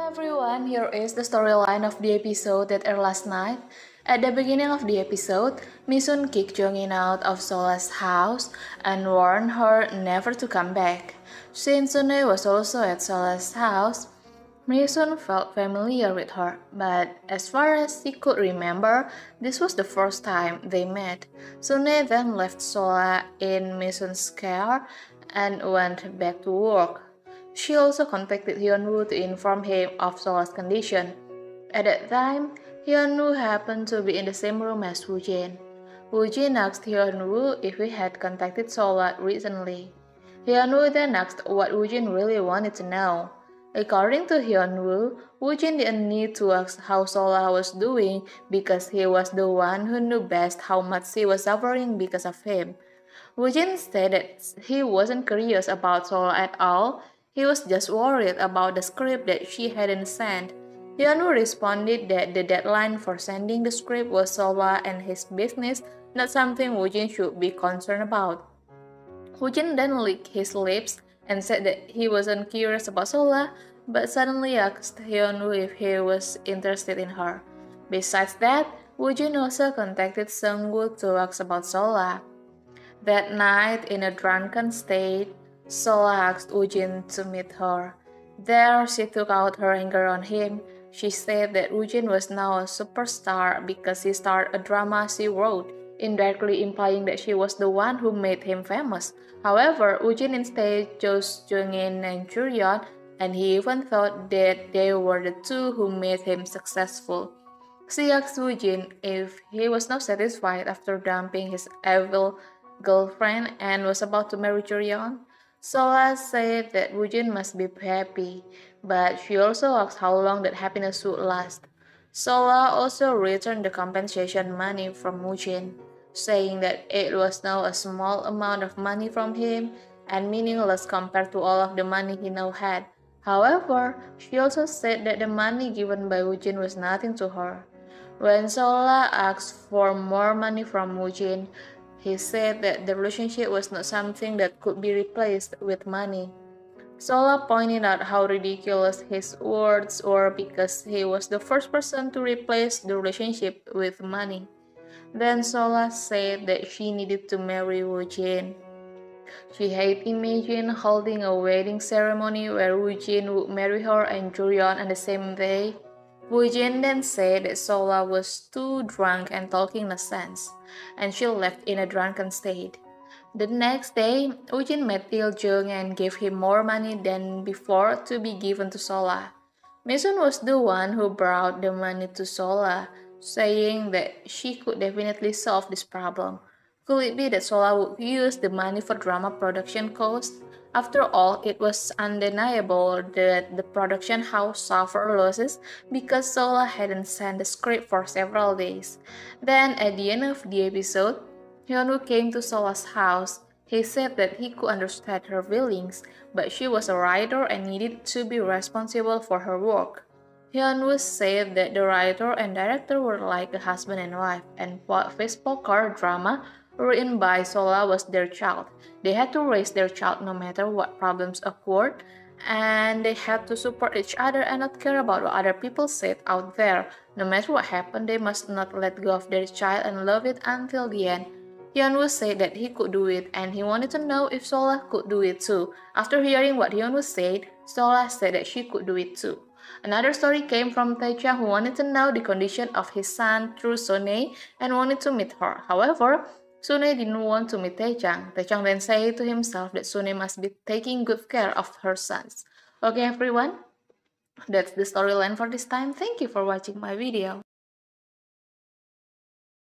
Everyone, here is the storyline of the episode that aired last night. At the beginning of the episode, Misun kicked Jongin out of Sola's house and warned her never to come back. Since Sunne was also at Sola's house, Misun felt familiar with her, but as far as he could remember, this was the first time they met. Sunne then left Sola in Misun's care and went back to work. She also contacted Hyunwoo to inform him of Sola's condition. At that time, Hyunwoo happened to be in the same room as Woojin. Woojin asked Hyunwoo if he had contacted Sola recently. Hyunwoo then asked what Woojin really wanted to know. According to Hyunwoo, Woojin didn't need to ask how Sola was doing because he was the one who knew best how much she was suffering because of him. Woojin said that he wasn't curious about Sola at all. He was just worried about the script that she hadn't sent. Hyunwoo responded that the deadline for sending the script was Sola and his business, not something Woojin should be concerned about. Woojin then licked his lips and said that he wasn't curious about Sola, but suddenly asked Hyunwoo if he was interested in her. Besides that, Woojin also contacted Sungwoo to ask about Sola. That night, in a drunken state, Sola asked Woojin to meet her. There, she took out her anger on him. She said that Woojin was now a superstar because he starred a drama she wrote, indirectly implying that she was the one who made him famous. However, Woojin instead chose Jongin and Juryeon, and he even thought that they were the two who made him successful. She asked Woojin if he was not satisfied after dumping his evil girlfriend and was about to marry Juryeon. Sola said that Woojin must be happy, but she also asked how long that happiness would last. Sola also returned the compensation money from Woojin, saying that it was now a small amount of money from him and meaningless compared to all of the money he now had. However, she also said that the money given by Woojin was nothing to her. When Sola asked for more money from Woojin, he said that the relationship was not something that could be replaced with money. Sola pointed out how ridiculous his words were because he was the first person to replace the relationship with money. Then Sola said that she needed to marry Woojin. She had imagined holding a wedding ceremony where Woojin would marry her and Juryeon on the same day. Woojin then said that Sola was too drunk and talking nonsense, and she left in a drunken state. The next day, Woojin met Il Jung and gave him more money than before to be given to Sola. Misun was the one who brought the money to Sola, saying that she could definitely solve this problem. Could it be that Sola would use the money for drama production costs? After all, it was undeniable that the production house suffered losses because Sola hadn't sent the script for several days. Then, at the end of the episode, Hyunwoo came to Sola's house. He said that he could understand her feelings, but she was a writer and needed to be responsible for her work. Hyunwoo said that the writer and director were like a husband and wife, and Face Poker drama written by Sola was their child. They had to raise their child no matter what problems occurred, and they had to support each other and not care about what other people said out there. No matter what happened, they must not let go of their child and love it until the end. Hyunwoo said that he could do it, and he wanted to know if Sola could do it too. After hearing what Hyunwoo said, Sola said that she could do it too. Another story came from Taechang, who wanted to know the condition of his son through Sunne and wanted to meet her. However, Sunne didn't want to meet Taechang. Taechang then said to himself that Sunne must be taking good care of her sons. Okay everyone, that's the storyline for this time. Thank you for watching my video.